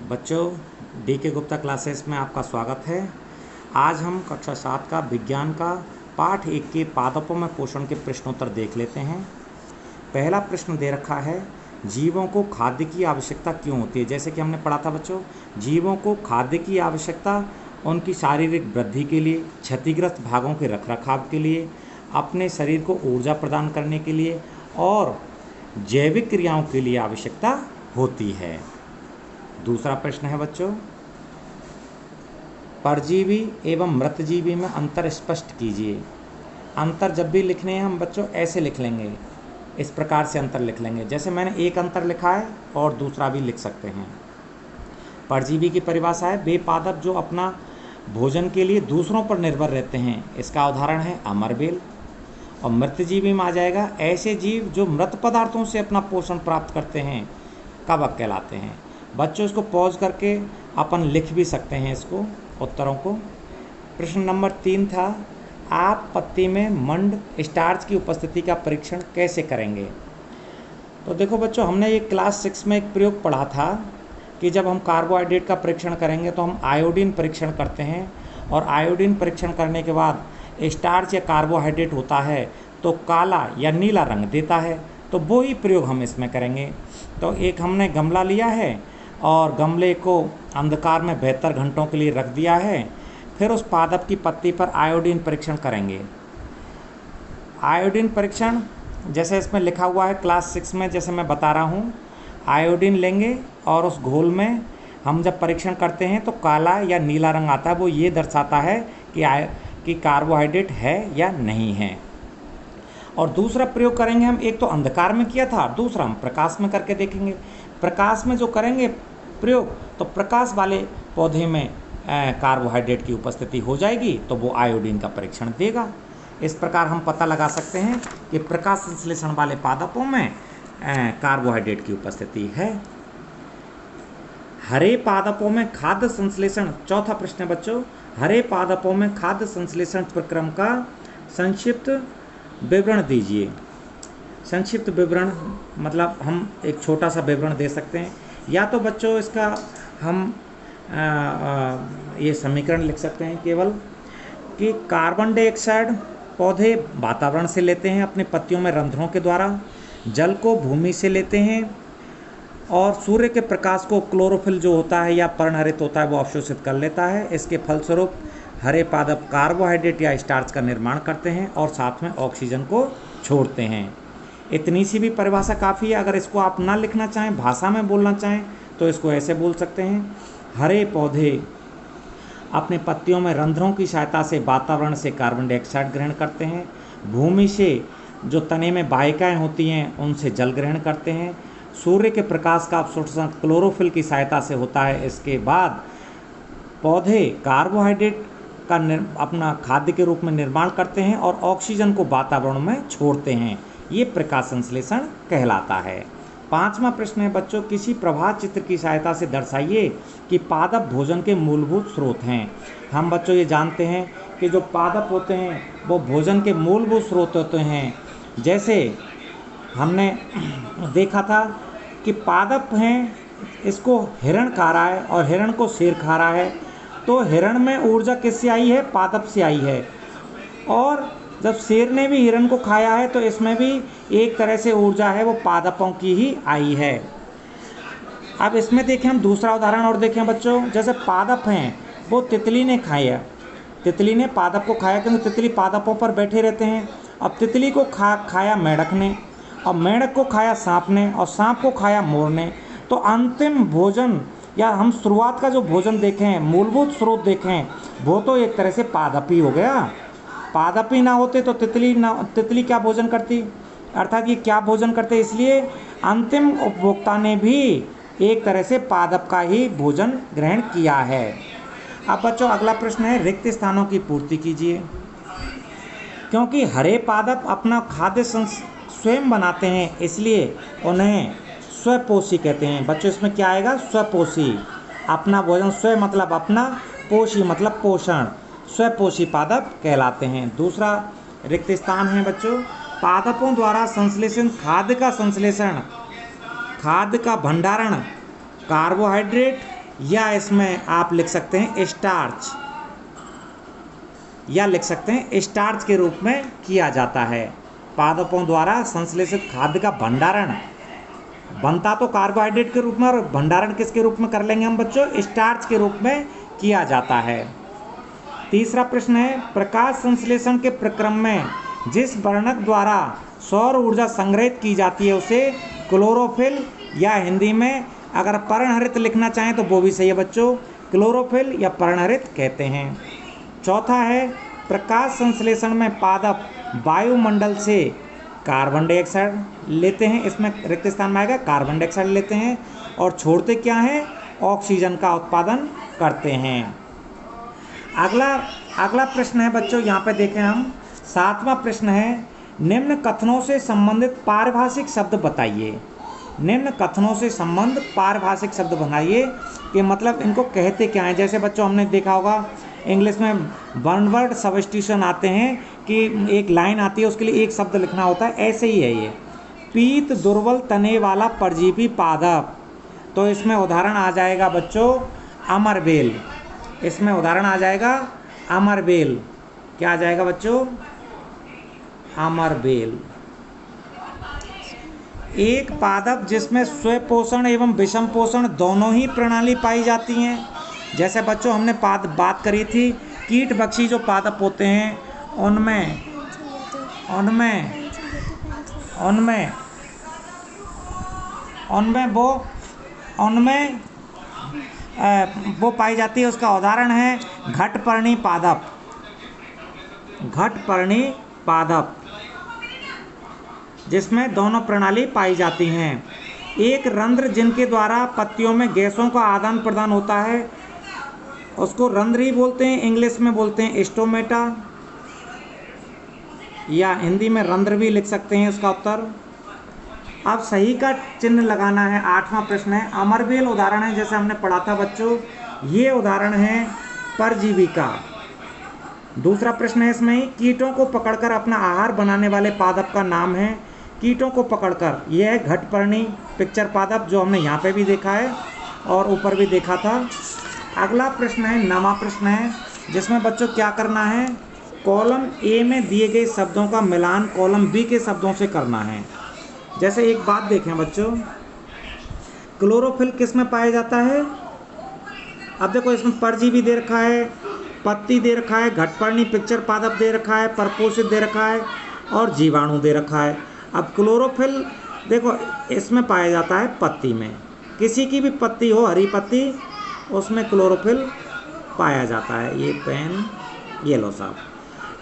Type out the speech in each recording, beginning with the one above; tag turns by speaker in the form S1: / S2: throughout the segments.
S1: बच्चों, डी के गुप्ता क्लासेस में आपका स्वागत है। आज हम कक्षा 7 का विज्ञान का पाठ 1 के पादपों में पोषण के प्रश्नोत्तर देख लेते हैं। पहला प्रश्न दे रखा है, जीवों को खाद्य की आवश्यकता क्यों होती है। जैसे कि हमने पढ़ा था बच्चों, जीवों को खाद्य की आवश्यकता उनकी शारीरिक वृद्धि के लिए, क्षतिग्रस्त भागों के रखरखाव के लिए, अपने शरीर को ऊर्जा प्रदान करने के लिए और जैविक क्रियाओं के लिए आवश्यकता होती है। दूसरा प्रश्न है बच्चों, परजीवी एवं मृतजीवी में अंतर स्पष्ट कीजिए। अंतर जब भी लिखने हैं हम बच्चों ऐसे लिख लेंगे, इस प्रकार से अंतर लिख लेंगे। जैसे मैंने एक अंतर लिखा है और दूसरा भी लिख सकते हैं। परजीवी की परिभाषा है वे पादप जो अपना भोजन के लिए दूसरों पर निर्भर रहते हैं। इसका उदाहरण है अमरबेल। और मृतजीवी में आ जाएगा ऐसे जीव जो मृत पदार्थों से अपना पोषण प्राप्त करते हैं, कवक कहलाते हैं। बच्चों इसको पॉज करके अपन लिख भी सकते हैं इसको उत्तरों को। प्रश्न नंबर 3 था, आप पत्ती में मंड स्टार्च की उपस्थिति का परीक्षण कैसे करेंगे। तो देखो बच्चों, हमने ये क्लास 6 में एक प्रयोग पढ़ा था कि जब हम कार्बोहाइड्रेट का परीक्षण करेंगे तो हम आयोडीन परीक्षण करते हैं, और आयोडीन परीक्षण करने के बाद स्टार्च या कार्बोहाइड्रेट होता है तो काला या नीला रंग देता है। तो वो ही प्रयोग हम इसमें करेंगे। तो एक हमने गमला लिया है और गमले को अंधकार में 72 घंटों के लिए रख दिया है। फिर उस पादप की पत्ती पर आयोडीन परीक्षण करेंगे। आयोडीन परीक्षण जैसे इसमें लिखा हुआ है क्लास 6 में, जैसे मैं बता रहा हूँ, आयोडीन लेंगे और उस घोल में हम जब परीक्षण करते हैं तो काला या नीला रंग आता है। वो ये दर्शाता है कि कार्बोहाइड्रेट है या नहीं है। और दूसरा प्रयोग करेंगे हम, एक तो अंधकार में किया था, दूसरा हम प्रकाश में करके देखेंगे। प्रकाश में जो करेंगे प्रयोग, तो प्रकाश वाले पौधे में कार्बोहाइड्रेट की उपस्थिति हो जाएगी तो वो आयोडीन का परीक्षण देगा। इस प्रकार हम पता लगा सकते हैं कि प्रकाश संश्लेषण वाले पादपों में कार्बोहाइड्रेट की उपस्थिति है। हरे पादपों में खाद्य संश्लेषण, चौथा प्रश्न है बच्चों, हरे पादपों में खाद्य संश्लेषण प्रक्रम का संक्षिप्त विवरण दीजिए। संक्षिप्त विवरण मतलब हम एक छोटा सा विवरण दे सकते हैं, या तो बच्चों इसका हम ये समीकरण लिख सकते हैं केवल कि कार्बन डाइऑक्साइड पौधे वातावरण से लेते हैं अपने पत्तियों में रंध्रों के द्वारा, जल को भूमि से लेते हैं, और सूर्य के प्रकाश को क्लोरोफिल जो होता है या पर्णहरित होता है वो अवशोषित कर लेता है। इसके फलस्वरूप हरे पादप कार्बोहाइड्रेट या स्टार्च का निर्माण करते हैं और साथ में ऑक्सीजन को छोड़ते हैं। इतनी सी भी परिभाषा काफ़ी है। अगर इसको आप ना लिखना चाहें, भाषा में बोलना चाहें, तो इसको ऐसे बोल सकते हैं, हरे पौधे अपने पत्तियों में रंध्रों की सहायता से वातावरण से कार्बन डाइऑक्साइड ग्रहण करते हैं, भूमि से जो तने में वाहिकाएँ होती हैं उनसे जल ग्रहण करते हैं, सूर्य के प्रकाश का अवशोषण क्लोरोफिल की सहायता से होता है। इसके बाद पौधे कार्बोहाइड्रेट का अपना खाद्य के रूप में निर्माण करते हैं और ऑक्सीजन को वातावरण में छोड़ते हैं। ये प्रकाश संश्लेषण कहलाता है। 5वां प्रश्न है बच्चों, किसी प्रवाह चित्र की सहायता से दर्शाइए कि पादप भोजन के मूलभूत स्रोत हैं। हम बच्चों ये जानते हैं कि जो पादप होते हैं वो भोजन के मूलभूत स्रोत होते हैं। जैसे हमने देखा था कि पादप हैं, इसको हिरण खा रहा है और हिरण को शेर खा रहा है, तो हिरण में ऊर्जा किससे आई है, पादप से आई है। और जब शेर ने भी हिरण को खाया है तो इसमें भी एक तरह से ऊर्जा है वो पादपों की ही आई है। अब इसमें देखें हम दूसरा उदाहरण और देखें बच्चों, जैसे पादप हैं वो तितली ने खाया, तितली ने पादप को खाया क्योंकि तितली पादपों पर बैठे रहते हैं। अब तितली को खाया मेंढक ने, और मेंढक को खाया सांप ने, और सांप को खाया मोर ने। तो अंतिम भोजन या हम शुरुआत का जो भोजन देखें, मूलभूत स्रोत देखें, वो तो एक तरह से पादप ही हो गया। पादप ही ना होते तो तितली क्या भोजन करती, अर्थात ये क्या भोजन करते। इसलिए अंतिम उपभोक्ता ने भी एक तरह से पादप का ही भोजन ग्रहण किया है। अब बच्चों अगला प्रश्न है, रिक्त स्थानों की पूर्ति कीजिए। क्योंकि हरे पादप अपना खाद्य स्वयं बनाते हैं इसलिए उन्हें स्वपोषी कहते हैं। बच्चों इसमें क्या आएगा, स्वपोषी। अपना भोजन स्वयं मतलब अपना, पोषी मतलब पोषण, स्वपोषी पादप कहलाते हैं। दूसरा रिक्त स्थान है बच्चों, पादपों द्वारा संश्लेषण खाद्य का संश्लेषण, खाद्य का भंडारण, कार्बोहाइड्रेट या इसमें आप लिख सकते हैं स्टार्च, या लिख सकते हैं स्टार्च के रूप में किया जाता है। पादपों द्वारा संश्लेषित खाद्य का भंडारण बनता तो कार्बोहाइड्रेट के रूप में, और भंडारण किसके रूप में कर लेंगे हम बच्चों? स्टार्च के रूप में किया जाता है। तीसरा प्रश्न है, प्रकाश संश्लेषण के प्रक्रम में जिस वर्णक द्वारा सौर ऊर्जा संग्रहित की जाती है उसे क्लोरोफिल, या हिंदी में अगर पर्णहरित लिखना चाहें तो वो भी सही है बच्चों, क्लोरोफिल या पर्णहरित कहते हैं। चौथा है, प्रकाश संश्लेषण में पादप वायुमंडल से कार्बन डाइऑक्साइड लेते हैं, इसमें रिक्त स्थान में आएगा कार्बन डाइऑक्साइड लेते हैं, और छोड़ते क्या हैं? ऑक्सीजन का उत्पादन करते हैं। अगला प्रश्न है बच्चों, यहाँ पे देखें हम, 7वां प्रश्न है, निम्न कथनों से संबंधित पारिभाषिक शब्द बताइए। निम्न कथनों से संबंध पारिभाषिक शब्द बनाइए कि मतलब इनको कहते क्या हैं। जैसे बच्चों हमने देखा होगा इंग्लिश में वन वर्ड सब्स्टिट्यूशन आते हैं कि एक लाइन आती है उसके लिए एक शब्द लिखना होता है, ऐसे ही है ये। पीत दुर्बल तने वाला परजीवी पादप, तो इसमें उदाहरण आ जाएगा बच्चों अमरबेल, इसमें उदाहरण आ जाएगा अमरबेल। क्या आ जाएगा बच्चों? अमरबेल। एक पादप जिसमें स्वपोषण एवं विषम पोषण दोनों ही प्रणाली पाई जाती हैं। जैसे बच्चों हमने बात करी थी कीटभक्षी जो पादप होते हैं उनमें वो पाई जाती है। उसका उदाहरण है घटपर्णी पादप, घटपर्णी पादप जिसमें दोनों प्रणाली पाई जाती हैं। एक रंध्र जिनके द्वारा पत्तियों में गैसों का आदान प्रदान होता है उसको रंध्र ही बोलते हैं, इंग्लिश में बोलते हैं स्टोमेटा, या हिंदी में रंध्र भी लिख सकते हैं इसका उत्तर। अब सही का चिन्ह लगाना है। 8वां प्रश्न है, अमरबेल उदाहरण है, जैसे हमने पढ़ा था बच्चों, ये उदाहरण है परजीवी का। दूसरा प्रश्न है इसमें, कीटों को पकड़कर अपना आहार बनाने वाले पादप का नाम है। कीटों को पकड़कर, यह है घटपर्णी पिक्चर पादप जो हमने यहाँ पे भी देखा है और ऊपर भी देखा था। अगला प्रश्न है 9वां प्रश्न है, जिसमें बच्चों क्या करना है? कॉलम ए में दिए गए शब्दों का मिलान कॉलम बी के शब्दों से करना है। जैसे एक बात देखें बच्चों, क्लोरोफिल किस में पाया जाता है? अब देखो इसमें परजीवी दे रखा है, पत्ती दे रखा है, घटपर्णी पिक्चर पादप दे रखा है, परपोषित दे रखा है और जीवाणु दे रखा है। अब क्लोरोफिल देखो इसमें पाया जाता है पत्ती में, किसी की भी पत्ती हो, हरी पत्ती, उसमें क्लोरोफिल पाया जाता है। ये पेन, ये लो साहब।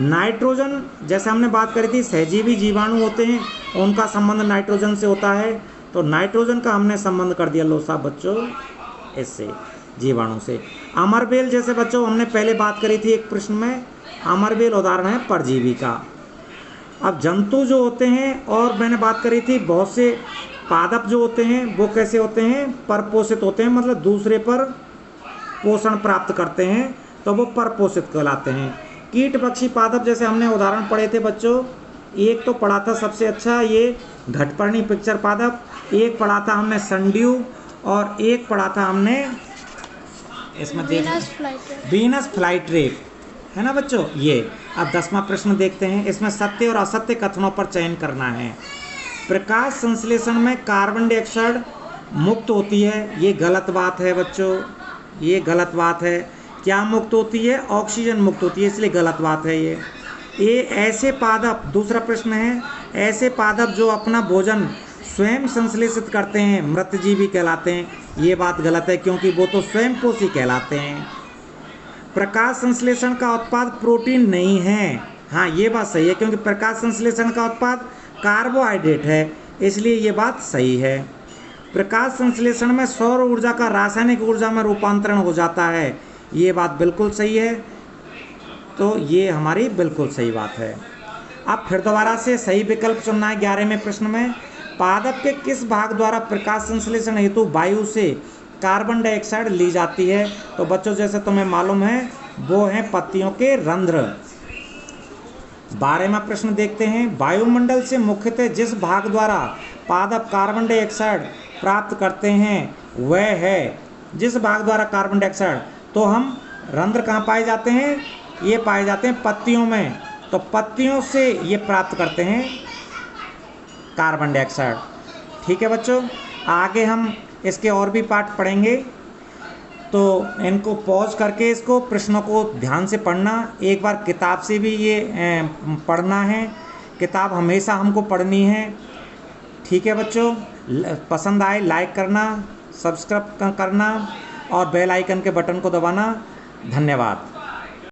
S1: नाइट्रोजन, जैसे हमने बात करी थी सहजीवी जीवाणु होते हैं उनका संबंध नाइट्रोजन से होता है, तो नाइट्रोजन का हमने संबंध कर दिया लो साहब बच्चों इससे, जीवाणु से। अमरबेल जैसे बच्चों हमने पहले बात करी थी एक प्रश्न में, अमरबेल उदाहरण है परजीवी का। अब जंतु जो होते हैं, और मैंने बात करी थी बहुत से पादप जो होते हैं वो कैसे होते हैं? परपोषित होते हैं, मतलब दूसरे पर पोषण प्राप्त करते हैं तो वो परपोषित कहलाते हैं। कीटभक्षी पादप जैसे हमने उदाहरण पढ़े थे बच्चों, एक तो पढ़ा था सबसे अच्छा ये घटपर्णी पिक्चर पादप, एक पढ़ा था हमने संड्यू, और एक पढ़ा था हमने इसमें वीनस फ्लाईट्रेप, है ना बच्चों ये। अब 10वां प्रश्न देखते हैं, इसमें सत्य और असत्य कथनों पर चयन करना है। प्रकाश संश्लेषण में कार्बन डाइऑक्साइड मुक्त होती है, ये गलत बात है बच्चों, ये गलत बात है। क्या मुक्त होती है? ऑक्सीजन मुक्त होती है, इसलिए गलत बात है ये ऐसे पादप, दूसरा प्रश्न है, ऐसे पादप जो अपना भोजन स्वयं संश्लेषित करते हैं मृतजीवी कहलाते हैं, ये बात गलत है क्योंकि वो तो स्वयं पोषी कहलाते हैं। प्रकाश संश्लेषण का उत्पाद प्रोटीन नहीं है, हाँ ये बात सही है क्योंकि प्रकाश संश्लेषण का उत्पाद कार्बोहाइड्रेट है, इसलिए ये बात सही है। प्रकाश संश्लेषण में सौर ऊर्जा का रासायनिक ऊर्जा में रूपांतरण हो जाता है, ये बात बिल्कुल सही है, तो ये हमारी बिल्कुल सही बात है। अब फिर दोबारा से सही विकल्प चुनना है। 11वें प्रश्न में, पादप के किस भाग द्वारा प्रकाश संश्लेषण हेतु वायु से कार्बन डाइऑक्साइड ली जाती है? तो बच्चों जैसे तुम्हें मालूम है वो हैं पत्तियों के रंध्र। 12वां प्रश्न देखते हैं, वायुमंडल से मुख्यतः जिस भाग द्वारा पादप कार्बन डाइऑक्साइड प्राप्त करते हैं वह है जिस भाग द्वारा कार्बन डाइऑक्साइड, तो हम रंध्र कहाँ पाए जाते हैं, ये पाए जाते हैं पत्तियों में, तो पत्तियों से ये प्राप्त करते हैं कार्बन डाइऑक्साइड। ठीक है बच्चों, आगे हम इसके और भी पार्ट पढ़ेंगे, तो इनको पॉज करके इसको प्रश्नों को ध्यान से पढ़ना, एक बार किताब से भी ये पढ़ना है, किताब हमेशा हमको पढ़नी है। ठीक है बच्चों, पसंद आए लाइक करना, सब्सक्राइब करना और बेल आइकन के बटन को दबाना। धन्यवाद।